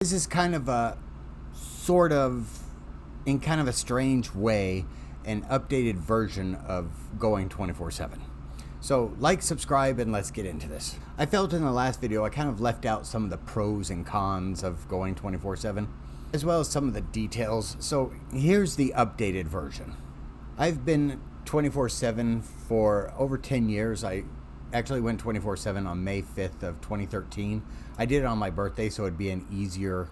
This is kind of a sort of, in kind of a strange way, an updated version of going 24/7. So like, subscribe, and let's get into this. I felt in the last video I kind of left out some of the pros and cons of going 24/7, as well as some of the details. So here's the updated version. I've been 24/7 for over 10 years. I actually went 24/7 on May 5th of 2013. I did it on my birthday, so it'd be an easier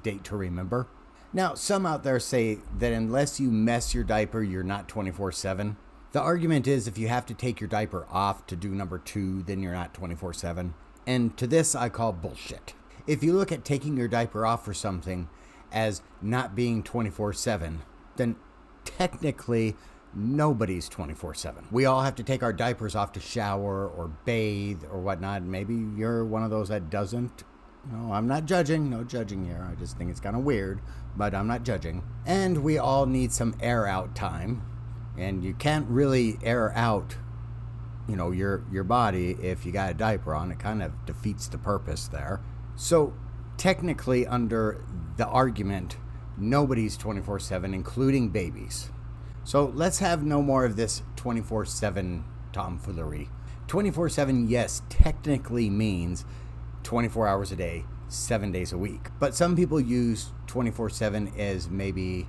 date to remember. Now, some out there say that unless you mess your diaper, you're not 24/7. The argument is if you have to take your diaper off to do number 2, then you're not 24/7. And to this, I call bullshit. If you look at taking your diaper off for something as not being 24/7, then technically nobody's 24/7. We all have to take our diapers off to shower or bathe or whatnot. Maybe you're one of those that doesn't. No, I'm not judging. No judging here. I just think it's kind of weird, but I'm not judging. And we all need some air out time. And you can't really air out, your body if you got a diaper on. It kind of defeats the purpose there. So technically, under the argument, nobody's 24/7, including babies. So let's have no more of this 24/7 tomfoolery. 24/7, yes, technically means 24 hours a day, 7 days a week. But some people use 24/7 as maybe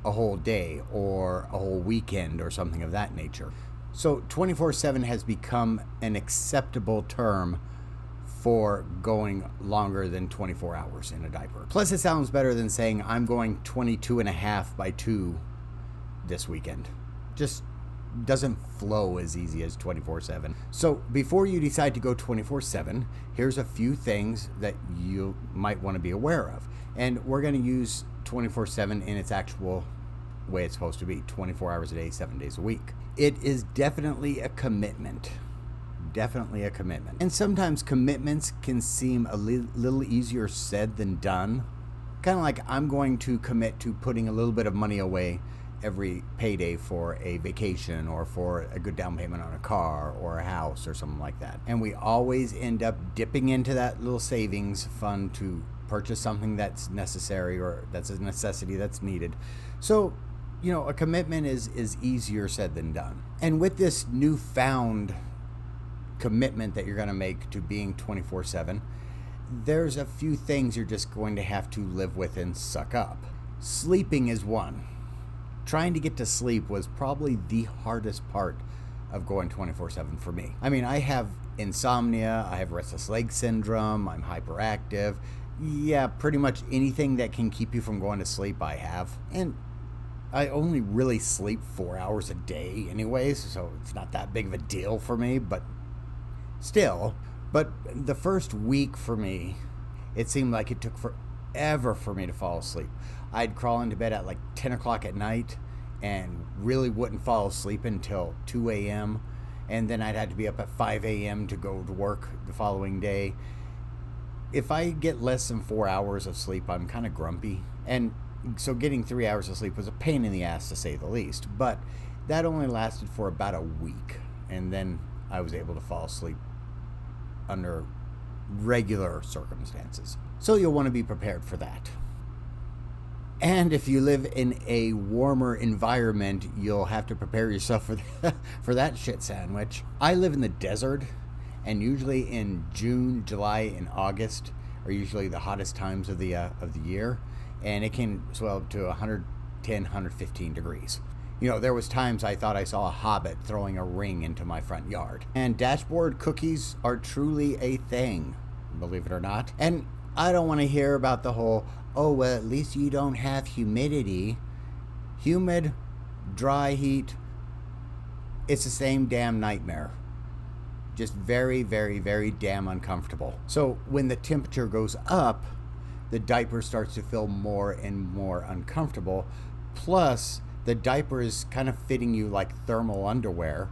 a whole day or a whole weekend or something of that nature. So 24/7 has become an acceptable term for going longer than 24 hours in a diaper. Plus, it sounds better than saying I'm going 22 and a half by 2 this weekend. Just doesn't flow as easy as 24/7. So before you decide to go 24/7, here's a few things that you might want to be aware of. And we're going to use 24/7 in its actual way it's supposed to be, 24 hours a day, 7 days a week. It is definitely a commitment. Definitely a commitment. And sometimes commitments can seem a little easier said than done. Kind of like I'm going to commit to putting a little bit of money away every payday for a vacation or for a good down payment on a car or a house or something like that. And we always end up dipping into that little savings fund to purchase something that's necessary or that's a necessity that's needed. So, a commitment is easier said than done. And with this newfound commitment that you're going to make to being 24/7, there's a few things you're just going to have to live with and suck up. Sleeping is one. Trying to get to sleep was probably the hardest part of going 24/7 for me. I mean, I have insomnia, I have restless leg syndrome, I'm hyperactive. Yeah, pretty much anything that can keep you from going to sleep I have. And I only really sleep 4 hours a day anyways, so it's not that big of a deal for me, but still. But the first week for me, it seemed like it took forever for me to fall asleep. I'd crawl into bed at like 10 o'clock at night and really wouldn't fall asleep until 2 a.m. And then I'd have to be up at 5 a.m. to go to work the following day. If I get less than 4 hours of sleep, I'm kind of grumpy. And so getting 3 hours of sleep was a pain in the ass, to say the least. But that only lasted for about a week. And then I was able to fall asleep under regular circumstances. So you'll want to be prepared for that. And if you live in a warmer environment, you'll have to prepare yourself for that shit sandwich. I live in the desert, and usually in June, July, and August are usually the hottest times of the year, and it can swell up to 110, 115 degrees. There was times I thought I saw a hobbit throwing a ring into my front yard. And dashboard cookies are truly a thing, believe it or not. And I don't want to hear about the whole, oh, well, at least you don't have humidity. Humid, dry heat, it's the same damn nightmare. Just very, very, very damn uncomfortable. So when the temperature goes up, the diaper starts to feel more and more uncomfortable. Plus, the diaper is kind of fitting you like thermal underwear.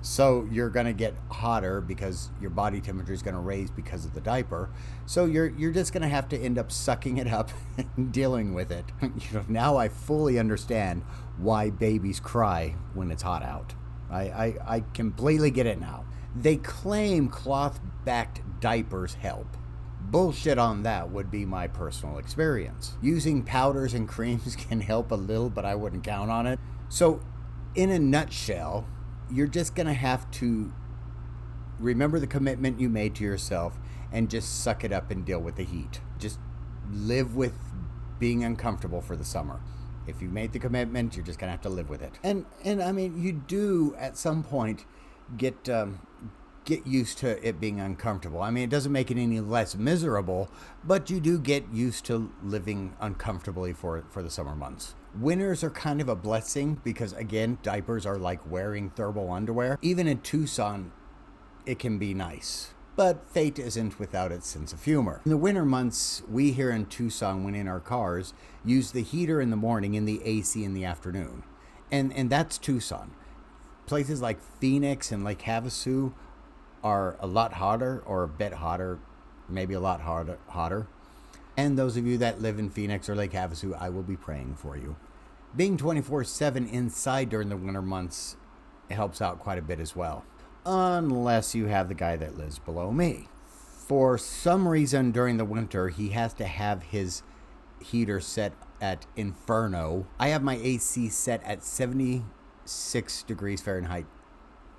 So you're going to get hotter because your body temperature is going to raise because of the diaper. So you're just going to have to end up sucking it up and dealing with it. Now I fully understand why babies cry when it's hot out. I completely get it now. They claim cloth-backed diapers help, Bullshit on that would be my personal experience. Using powders and creams can help a little, but I wouldn't count on it. So, in a nutshell, you're just going to have to remember the commitment you made to yourself and just suck it up and deal with the heat. Just live with being uncomfortable for the summer. If you made the commitment, you're just going to have to live with it. And I mean, you do at some point get used to it being uncomfortable. I mean, it doesn't make it any less miserable, but you do get used to living uncomfortably for the summer months. Winters are kind of a blessing because, again, diapers are like wearing thermal underwear. Even in Tucson, it can be nice. But fate isn't without its sense of humor. In the winter months, we here in Tucson, when in our cars, use the heater in the morning and the AC in the afternoon. And that's Tucson. Places like Phoenix and Lake Havasu are a lot hotter, or a bit hotter, maybe a lot hotter. And those of you that live in Phoenix or Lake Havasu, I will be praying for you. Being 24/7 inside during the winter months helps out quite a bit as well. Unless you have the guy that lives below me. For some reason during the winter, he has to have his heater set at Inferno. I have my AC set at 76 degrees Fahrenheit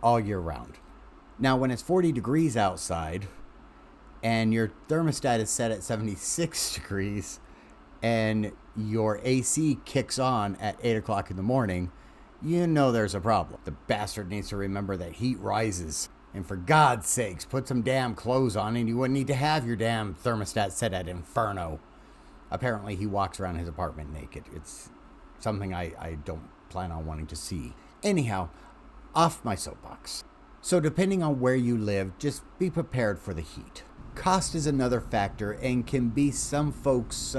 all year round. Now, when it's 40 degrees outside and your thermostat is set at 76 degrees and your AC kicks on at 8 o'clock in the morning, you know there's a problem. The bastard needs to remember that heat rises. And for God's sakes, put some damn clothes on and you wouldn't need to have your damn thermostat set at Inferno. Apparently he walks around his apartment naked. It's something I don't plan on wanting to see. Anyhow, off my soapbox. So depending on where you live, just be prepared for the heat. Cost is another factor and can be some folks'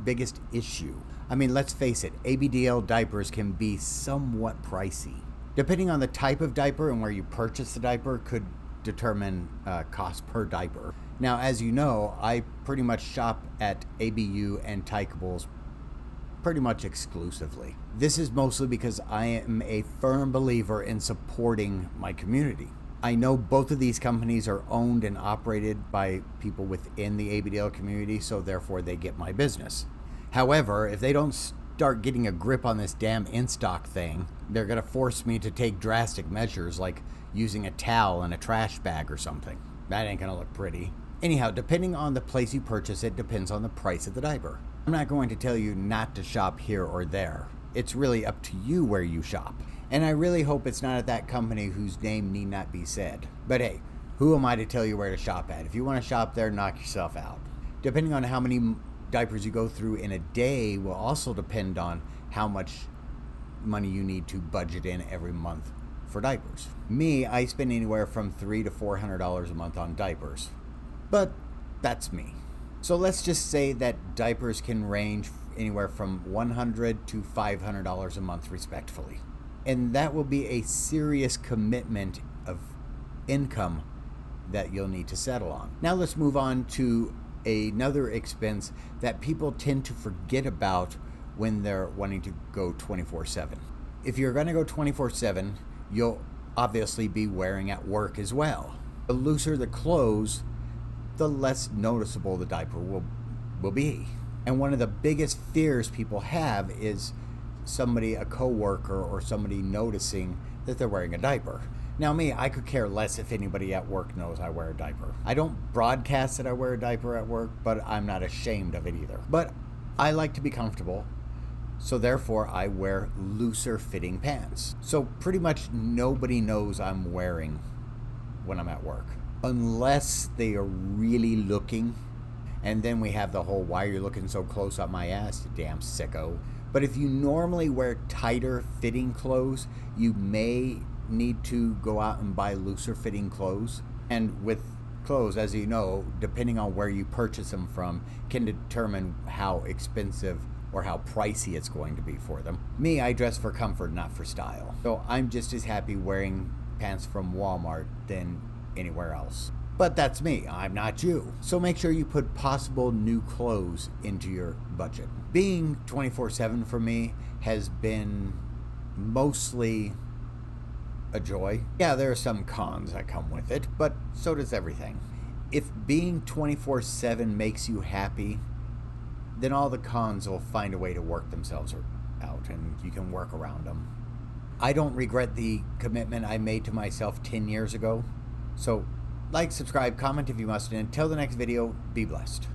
biggest issue. I mean, let's face it, Abdl diapers can be somewhat pricey. Depending on the type of diaper and where you purchase the diaper could determine cost per diaper. Now, as you know, I pretty much shop at ABU and Tykables pretty much exclusively. This is mostly because I am a firm believer in supporting my community. I know both of these companies are owned and operated by people within the Abdl community, so therefore they get my business. However, if they don't start getting a grip on this damn in-stock thing, they're going to force me to take drastic measures like using a towel and a trash bag or something. That ain't going to look pretty. Anyhow, depending on the place you purchase it depends on the price of the diaper. I'm not going to tell you not to shop here or there. It's really up to you where you shop. And I really hope it's not at that company whose name need not be said. But hey, who am I to tell you where to shop at? If you want to shop there, knock yourself out. Depending on how many diapers you go through in a day will also depend on how much money you need to budget in every month for diapers. Me, I spend anywhere from $300 to $400 a month on diapers. But that's me. So let's just say that diapers can range anywhere from $100 to $500 a month respectively. And that will be a serious commitment of income that you'll need to settle on. Now let's move on to another expense that people tend to forget about when they're wanting to go 24/7. If you're going to go 24/7, you'll obviously be wearing at work as well. The looser the clothes, the less noticeable the diaper will be. And one of the biggest fears people have is somebody, a coworker or somebody noticing that they're wearing a diaper. Now me, I could care less if anybody at work knows I wear a diaper. I don't broadcast that I wear a diaper at work, but I'm not ashamed of it either. But I like to be comfortable, so therefore I wear looser fitting pants. So pretty much nobody knows I'm wearing when I'm at work. Unless they are really looking. And then we have the whole, why are you looking so close up my ass, you damn sicko. But if you normally wear tighter fitting clothes, you may need to go out and buy looser fitting clothes. And with clothes, as you know, depending on where you purchase them from, can determine how expensive or how pricey it's going to be for them. Me, I dress for comfort, not for style. So I'm just as happy wearing pants from Walmart than anywhere else. But that's me, I'm not you. So make sure you put possible new clothes into your budget. Being 24/7 for me has been mostly a joy. Yeah, there are some cons that come with it, but so does everything. if being 24/7 makes you happy, then all the cons will find a way to work themselves out, and you can work around them. I don't regret the commitment I made to myself 10 years ago. So like, subscribe, comment if you must, and until the next video, be blessed.